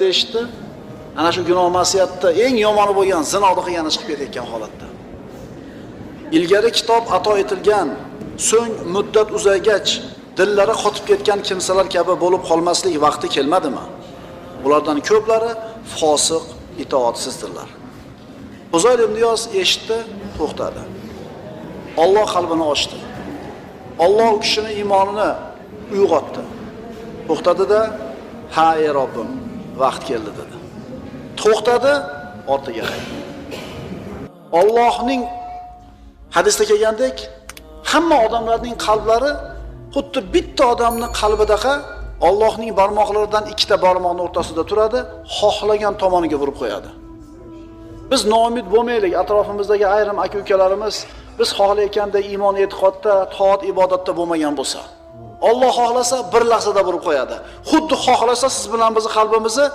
eshitdi. Ana shu gunoh ma'siyatda eng yomoni bo'lgan zinoni qilgani chiqib ketayotgan holatda. Ilgari kitob ato etilgan, so'ng muddat uzaygach dillari qotib ketgan kimsalar kabi bo'lib qolmaslik vaqti kelmadimi? Ulardan ko'plari fosiq, itoatsizdirlar. Uzayr ibn Iyos eshitdi, to'xtadi. Alloh qalbini ochdi. Alloh u kishini iymonini uyg'otdi. To'xtadi-da, "Ha, ey Robbim, vaqt keldi" dedi. To'xtadi, ortiga qaytdi. Allohning hadisda kelgandek, hamma odamlarning qalblari xuddi bitta odamning qalbidaqa Allohning barmoqlaridan ikkita barmoqning o'rtasida turadi, xohlagan tomoniga urib qo'yadi. Biz noumid bo'lmaylik, atrofimizdagi ayrim aka-ukalarimiz biz xohlayotganda iymon e'tiqodda, toat ibodatda bo'lmagan bo'lsa, Alloh xohlasa bir lahzada urib qo'yadi. Xuddi xohlasa siz bilan bizning qalbimizni